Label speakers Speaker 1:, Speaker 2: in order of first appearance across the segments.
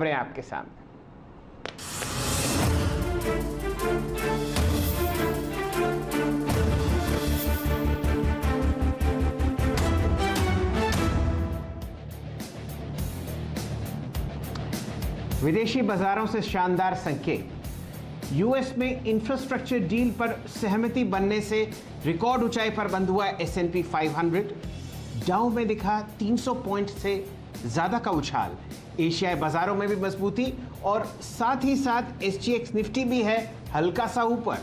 Speaker 1: खबरें आपके सामने। विदेशी बाजारों से शानदार संकेत। यूएस में इंफ्रास्ट्रक्चर डील पर सहमति बनने से रिकॉर्ड ऊंचाई पर बंद हुआ S&P 500। डाउ में दिखा 300 पॉइंट से ज्यादा का उछाल। एशियाई बाजारों में भी मजबूती और साथ ही साथ SGX निफ्टी भी है हल्का सा ऊपर।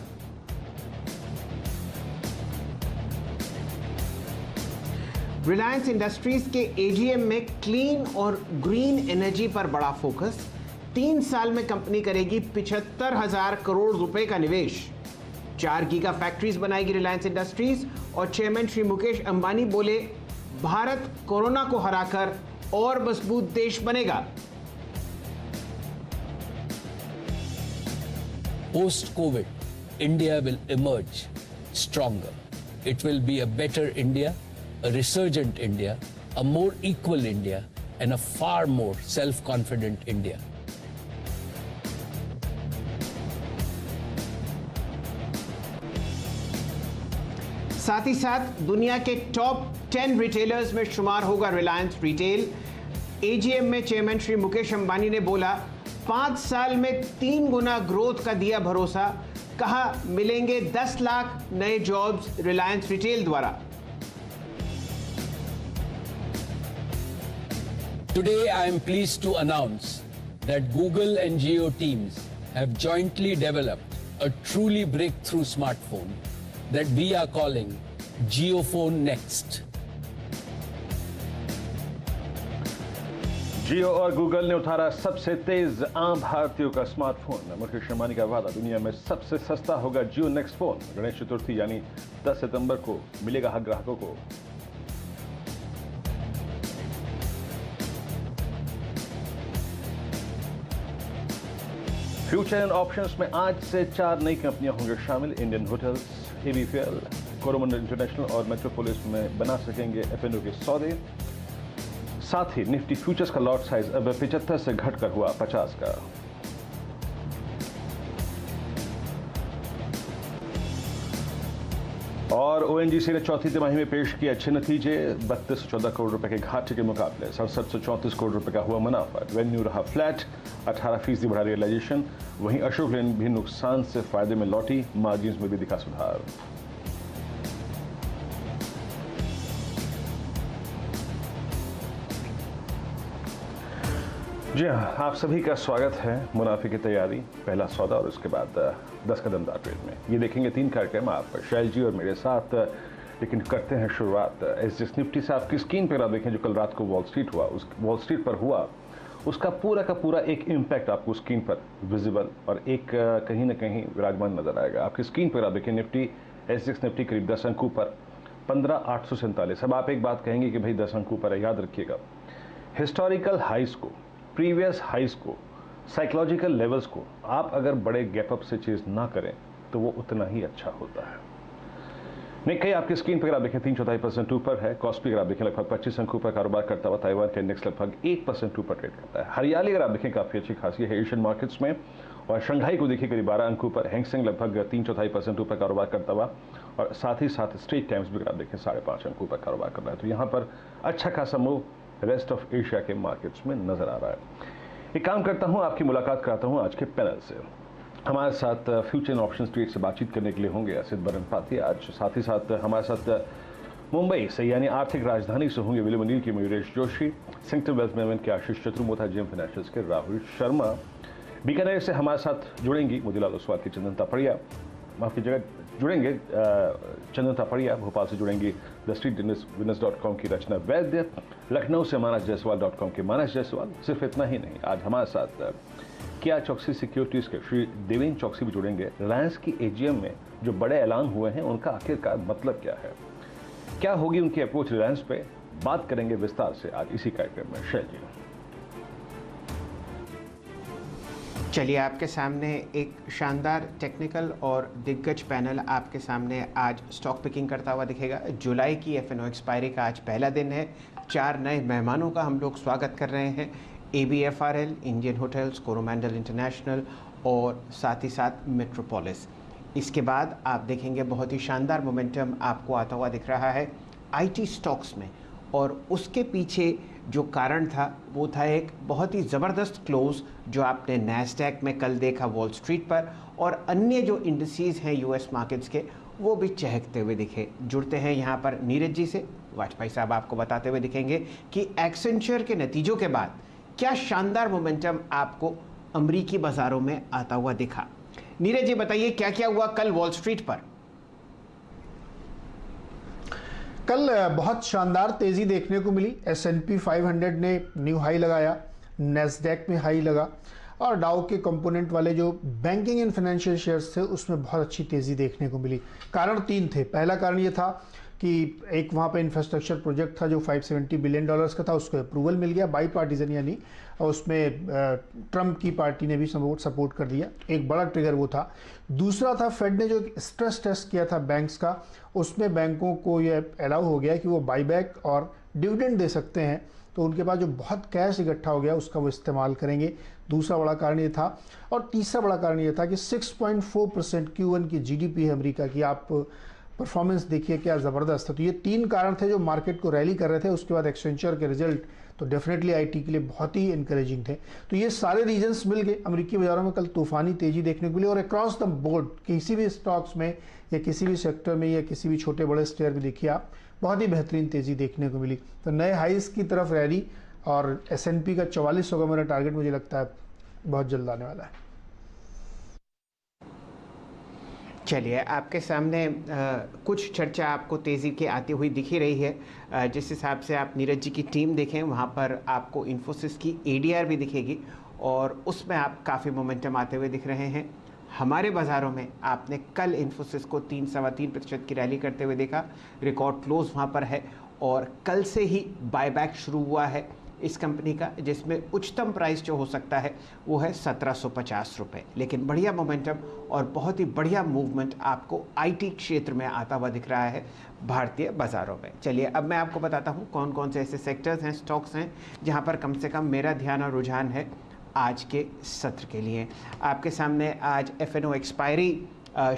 Speaker 1: रिलायंस इंडस्ट्रीज के AGM में क्लीन और ग्रीन एनर्जी पर बड़ा फोकस। 3 साल में कंपनी करेगी 75,000 करोड़ रुपए का निवेश। 4 गीगा फैक्ट्रीज बनाएगी रिलायंस इंडस्ट्रीज और चेयरमैन श्री मुकेश अंबानी बोले भारत कोरोना को हराकर और मजबूत देश बनेगा।
Speaker 2: Post COVID, India will emerge stronger. It will be a better India, a resurgent India, a more equal India, and a far more self-confident India.
Speaker 1: साथ ही साथ दुनिया के टॉप 10 रिटेलर्स में शुमार होगा रिलायंस रिटेल। AGM में चेयरमैन श्री मुकेश अंबानी ने बोला 5 साल में 3 गुना ग्रोथ का दिया भरोसा। कहा मिलेंगे 10 लाख नए जॉब्स रिलायंस रिटेल द्वारा।
Speaker 2: Today, I am pleased to announce that Google and Jio teams have jointly developed a truly breakthrough smartphone that we are calling JioPhone Next.
Speaker 3: जियो और गूगल ने उतारा सबसे तेज आम भारतीयों का स्मार्टफोन। मुकेश अंबानी का वादा, दुनिया में सबसे सस्ता होगा जियो नेक्स्ट फोन। गणेश चतुर्थी यानी 10 सितंबर को मिलेगा हर ग्राहकों को। फ्यूचर एंड ऑप्शंस में आज से 4 नई कंपनियां होंगे शामिल। Indian hotels, ABPL, Coromandel international और मेट्रोपोलिस में बना सकेंगे F&O के सौदे। साथ ही निफ्टी फ्यूचर्स का लॉट साइज अब 75 से घटकर हुआ 50 का। और ONGC ने चौथी तिमाही में पेश किए अच्छे नतीजे। 3214 करोड़ रुपए के घाटे के मुकाबले 6734 करोड़ रुपए का हुआ मुनाफा। रेवेन्यू रहा फ्लैट, 18% बढ़ा रियलाइजेशन। वहीं अशोक लेन भी नुकसान से फायदे में लौटी, मार्जिन में भी दिखा सुधार। जी हाँ, आप सभी का स्वागत है। मुनाफे की तैयारी, पहला सौदा और उसके बाद 10 कदमदार ट्रेड में। ये देखेंगे 3 कार्यक्रम आप शैल जी और मेरे साथ। लेकिन करते हैं शुरुआत SGX निफ्टी से। आपकी स्क्रीन पर आप देखें जो कल रात को वॉल स्ट्रीट हुआ, उस वॉल स्ट्रीट पर हुआ उसका पूरा का पूरा एक इम्पैक्ट आपको स्क्रीन पर विजिबल और एक कहीं ना कहीं विराजमान नजर आएगा। आपकी स्क्रीन पर आप देखें निफ्टी, SGX निफ्टी करीब 10 अंकों पर 15,847। अब आप एक बात कहेंगे कि भाई 10 अंकों पर है, याद रखिएगा हिस्टोरिकल हाइस को, प्रीवियस हाइस को, साइकोलॉजिकल लेवल्स को आप अगर बड़े गैप अप से चीज ना करें तो वो उतना ही अच्छा होता है। निक्केई आपकी स्क्रीन पर आप देखें 3/4% ऊपर है। कॉस्पी अगर आप देखें लगभग 25 अंकों पर कारोबार करता हुआ। ताइवान का इंडेक्स लगभग 1% ऊपर ट्रेड करता है। हरियाली अगर आप देखें काफी अच्छी खासी है एशियन मार्केट्स में। और शंघाई को देखिए करीब 12 अंकों पर। हैंगसेंग लगभग 3/4% ऊपर कारोबार करता हुआ। और साथ ही साथ स्ट्रेट टाइम्स भी अगर आप देखें 5.5 अंकों पर कारोबार कर रहा है। तो यहाँ पर अच्छा खासा मूव रेस्ट ऑफ एशिया के मार्केट्स में नजर आ रहा है। एक काम करता हूं, आपकी मुलाकात कराता हूं आज के पैनल से। हमारे साथ फ्यूचर एंड ऑप्शंस ट्रेड से बातचीत करने के लिए होंगे असित बरनपाती आज। साथ ही साथ हमारे साथ मुंबई से यानी आर्थिक राजधानी से होंगे विलियम ओनील के मयूरेश जोशी, सिंगटन वेल्थ मैनेजमेंट के आशीष चतुर्मोथा, GM फाइनेंशियल्स के राहुल शर्मा। बीकानेर से हमारे साथ जुड़ेंगी मोतीलाल ओसवाल की चंदन तापड़िया, माफ कीजिएगा जुड़ेंगे चंदन तापड़िया। भोपाल से जुड़ेंगी द स्ट्रीट विनर्स.com की रचना वैद्य। लखनऊ से मानस जायसवाल.com के मानस जायसवाल। सिर्फ इतना ही नहीं, आज हमारे साथ किया चौकसी सिक्योरिटीज के श्री देवेंद्र चौकसी भी जुड़ेंगे। रिलायंस की AGM में जो बड़े ऐलान हुए हैं उनका आखिरकार मतलब क्या है, क्या होगी उनकी अप्रोच रिलायंस पे, बात करेंगे विस्तार से आज इसी कार्यक्रम में। शैल जी,
Speaker 1: चलिए आपके सामने एक शानदार टेक्निकल और दिग्गज पैनल आपके सामने आज स्टॉक पिकिंग करता हुआ दिखेगा। जुलाई की F&O एक्सपायरी का आज पहला दिन है। 4 नए मेहमानों का हम लोग स्वागत कर रहे हैं। ABFRL, Indian hotels, Coromandel international और साथ ही साथ मेट्रोपोलिस। इसके बाद आप देखेंगे बहुत ही शानदार मोमेंटम आपको आता हुआ दिख रहा है IT स्टॉक्स में, और उसके पीछे जो कारण था वो था एक बहुत ही ज़बरदस्त क्लोज जो आपने नैस्डैक में कल देखा वॉल स्ट्रीट पर, और अन्य जो इंडिसेस हैं US मार्केट्स के वो भी चहकते हुए दिखे। जुड़ते हैं यहाँ पर नीरज जी से। वाजपेयी साहब आपको बताते हुए दिखेंगे कि एक्सेंचर के नतीजों के बाद क्या शानदार मोमेंटम आपको अमरीकी बाजारों में आता हुआ दिखा। नीरज जी बताइए क्या क्या हुआ कल वॉल स्ट्रीट पर।
Speaker 4: कल बहुत शानदार तेजी देखने को मिली। S&P 500 ने न्यू हाई लगाया, नैस्डैक में हाई लगा, और डाउ के कंपोनेंट वाले जो बैंकिंग एंड फाइनेंशियल शेयर्स थे उसमें बहुत अच्छी तेजी देखने को मिली। कारण 3 थे। पहला कारण ये था कि एक वहाँ पे इंफ्रास्ट्रक्चर प्रोजेक्ट था जो $570 बिलियन का था, उसको अप्रूवल मिल गया बाई पार्टीजन, यानी और उसमें ट्रम्प की पार्टी ने भी सपोर्ट कर दिया। एक बड़ा ट्रिगर वो था। दूसरा था फेड ने जो स्ट्रेस टेस्ट किया था बैंक्स का, उसमें बैंकों को ये अलाउ हो गया कि वो बाईबैक और डिविडेंड दे सकते हैं, तो उनके पास जो बहुत कैश इकट्ठा हो गया उसका वो इस्तेमाल करेंगे। दूसरा बड़ा कारण ये था। और तीसरा बड़ा कारण ये था कि 6.4% Q1 की GDP है अमेरिका की। आप परफॉर्मेंस देखिए क्या ज़बरदस्त है। तो ये 3 कारण थे जो मार्केट को रैली कर रहे थे। उसके बाद एक्सेंचर के रिजल्ट तो डेफिनेटली IT के लिए बहुत ही इनकरेजिंग थे। तो ये सारे रीजन्स मिल गए। अमेरिकी बाजारों में कल तूफानी तेजी देखने को मिली, और अक्रॉस द बोर्ड किसी भी स्टॉक्स में या किसी भी सेक्टर में या किसी भी छोटे बड़े शेयर में देखिए आप, बहुत ही बेहतरीन तेजी देखने को मिली। तो नए हाइस की तरफ रैली, और S&P का 4400 का मेरा टारगेट मुझे लगता है बहुत जल्द आने वाला है।
Speaker 1: चलिए आपके सामने कुछ चर्चा आपको तेज़ी के आती हुई दिख ही रही है। जिस हिसाब से आप नीरज जी की टीम देखें वहाँ पर आपको इन्फोसिस की ADR भी दिखेगी, और उसमें आप काफ़ी मोमेंटम आते हुए दिख रहे हैं। हमारे बाज़ारों में आपने कल इन्फोसिस को 3-3.25% की रैली करते हुए देखा। रिकॉर्ड क्लोज वहाँ पर है, और कल से ही बायबैक शुरू हुआ है इस कंपनी का, जिसमें उच्चतम प्राइस जो हो सकता है वो है 1750 रुपये। लेकिन बढ़िया मोमेंटम और बहुत ही बढ़िया मूवमेंट आपको IT क्षेत्र में आता हुआ दिख रहा है भारतीय बाज़ारों में। चलिए अब मैं आपको बताता हूँ कौन कौन से ऐसे सेक्टर्स हैं, स्टॉक्स हैं जहाँ पर कम से कम मेरा ध्यान और रुझान है आज के सत्र के लिए। आपके सामने आज F&O एक्सपायरी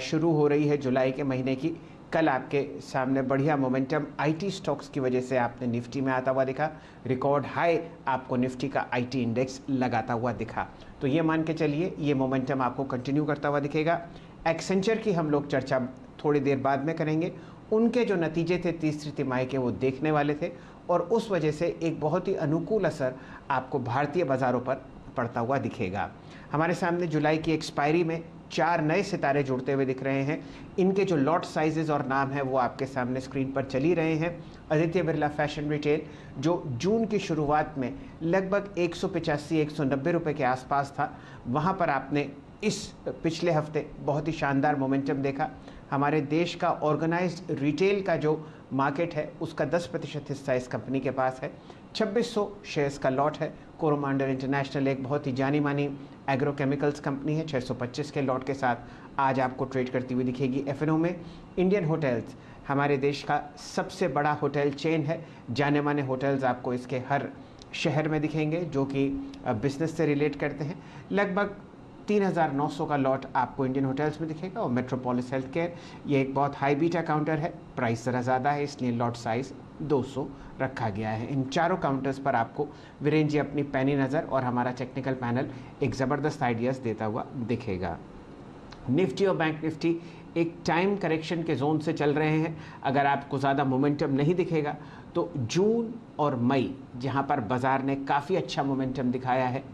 Speaker 1: शुरू हो रही है जुलाई के महीने की। कल आपके सामने बढ़िया मोमेंटम IT स्टॉक्स की वजह से आपने निफ्टी में आता हुआ दिखा। रिकॉर्ड हाई आपको निफ्टी का IT इंडेक्स लगाता हुआ दिखा। तो ये मान के चलिए ये मोमेंटम आपको कंटिन्यू करता हुआ दिखेगा। एक्सेंचर की हम लोग चर्चा थोड़ी देर बाद में करेंगे। उनके जो नतीजे थे तीसरी तिमाही के वो देखने वाले थे, और उस वजह से एक बहुत ही अनुकूल असर आपको भारतीय बाज़ारों पर पड़ता हुआ दिखेगा। हमारे सामने जुलाई की एक्सपायरी में 4 नए सितारे जुड़ते हुए दिख रहे हैं। इनके जो लॉट साइजेस और नाम है वो आपके सामने स्क्रीन पर चल ही रहे हैं। आदित्य बिरला फैशन रिटेल जो जून की शुरुआत में लगभग 185-190 रुपये के आसपास था, वहाँ पर आपने इस पिछले हफ्ते बहुत ही शानदार मोमेंटम देखा। हमारे देश का ऑर्गेनाइज्ड रिटेल का जो मार्केट है उसका 10% हिस्सा इस कंपनी के पास है। 2600 शेयर्स का लॉट है। कोरोमंडल इंटरनेशनल एक बहुत ही जानी मानी एग्रोकेमिकल्स कंपनी है, 625 के लॉट के साथ आज आपको ट्रेड करती हुई दिखेगी। F&O में इंडियन होटल्स हमारे देश का सबसे बड़ा होटल चेन है। जाने माने होटल्स आपको इसके हर शहर में दिखेंगे जो कि बिजनेस से रिलेट करते हैं। लगभग 3900 का लॉट आपको इंडियन होटल्स में दिखेगा। और मेट्रोपोलिस हेल्थ केयर ये एक बहुत हाई बीटा काउंटर है, प्राइस ज़रा ज़्यादा है इसलिए लॉट साइज़ 200 रखा गया है। इन चारों काउंटर्स पर आपको वीरेन जी अपनी पैनी नज़र और हमारा टेक्निकल पैनल एक ज़बरदस्त आइडियाज़ देता हुआ दिखेगा। निफ्टी और बैंक निफ्टी एक टाइम करेक्शन के जोन से चल रहे हैं। अगर आपको ज़्यादा मोमेंटम नहीं दिखेगा तो जून और मई जहां पर बाज़ार ने काफ़ी अच्छा मोमेंटम दिखाया है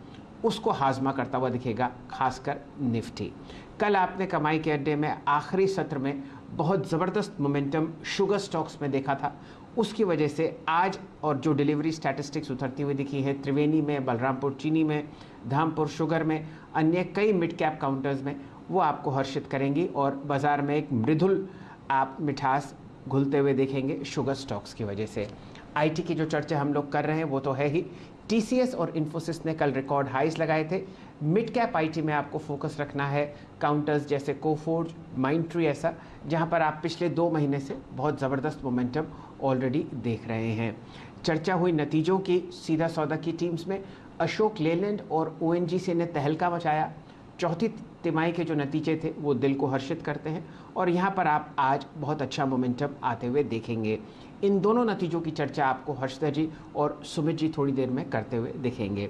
Speaker 1: उसको हाजमा करता हुआ दिखेगा, खासकर निफ्टी। कल आपने कमाई के अड्डे में आखिरी सत्र में बहुत ज़बरदस्त मोमेंटम शुगर स्टॉक्स में देखा था। उसकी वजह से आज और जो डिलीवरी स्टैटिस्टिक्स उतरती हुई दिखी है त्रिवेणी में, बलरामपुर चीनी में, धामपुर शुगर में, अन्य कई मिड कैप काउंटर्स में, वो आपको हर्षित करेंगी और बाज़ार में एक मृदुल आप मिठास घुलते हुए देखेंगे शुगर स्टॉक्स की वजह से। IT की जो चर्चा हम लोग कर रहे हैं वो तो है ही। TCS और इन्फोसिस ने कल रिकॉर्ड हाइज लगाए थे। मिड कैप IT में आपको फोकस रखना है काउंटर्स जैसे कोफोर्ज, माइंडट्री, ऐसा जहां पर आप पिछले 2 महीने से बहुत ज़बरदस्त मोमेंटम ऑलरेडी देख रहे हैं। चर्चा हुई नतीजों की सीधा सौदा की टीम्स में। अशोक लेलैंड और ओएनजीसी ने तहलका मचाया। चौथी तिमाही के जो नतीजे थे वो दिल को हर्षित करते हैं और यहाँ पर आप आज बहुत अच्छा मोमेंटम आते हुए देखेंगे। इन दोनों नतीजों की चर्चा आपको हर्षदा जी और सुमित जी थोड़ी देर में करते हुए दिखेंगे।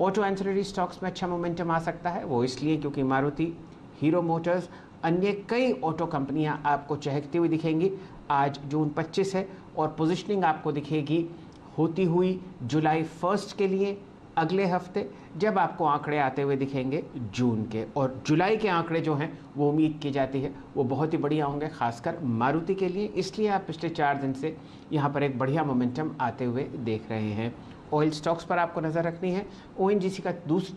Speaker 1: ऑटो एंसिलरी स्टॉक्स में अच्छा मोमेंटम आ सकता है, वो इसलिए क्योंकि मारुति, हीरो मोटर्स, अन्य कई ऑटो कंपनियां आपको चहकती हुई दिखेंगी। आज जून 25 है और पोजीशनिंग आपको दिखेगी होती हुई जुलाई 1 के लिए अगले हफ्ते, जब आपको आंकड़े आते हुए दिखेंगे जून के। और जुलाई के आंकड़े जो हैं वो उम्मीद की जाती है वो बहुत ही बढ़िया होंगे, खासकर मारुति के लिए, इसलिए आप पिछले 4 दिन से यहाँ पर एक बढ़िया मोमेंटम आते हुए देख रहे हैं। ऑयल स्टॉक्स पर आपको नज़र रखनी है। ओएनजीसी का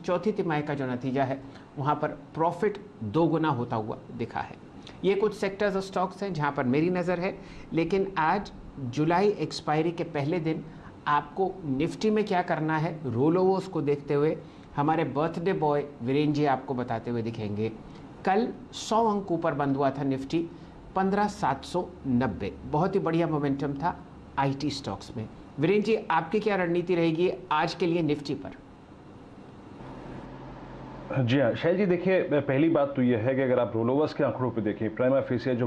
Speaker 1: चौथी तिमाही का जो नतीजा है वहाँ पर प्रॉफिट 2 गुना होता हुआ दिखा है। ये कुछ सेक्टर्स और स्टॉक्स हैं जहाँ पर मेरी नज़र है, लेकिन आज जुलाई एक्सपायरी के पहले दिन आपको निफ्टी में क्या करना है, रोल ओवर्स को देखते हुए हमारे बर्थडे बॉय वीरेन जी आपको बताते हुए दिखेंगे। कल 100 अंक ऊपर बंद हुआ था निफ्टी, 15,790, बहुत ही बढ़िया मोमेंटम था आईटी स्टॉक्स में। वीरेन जी, आपकी क्या रणनीति रहेगी आज के लिए निफ्टी पर?
Speaker 3: जी हाँ शैल जी, देखिए पहली बात तो यह है कि अगर आप रोल ओवर्स के आंकड़ों पे देखें, प्राइमा फेसिया जो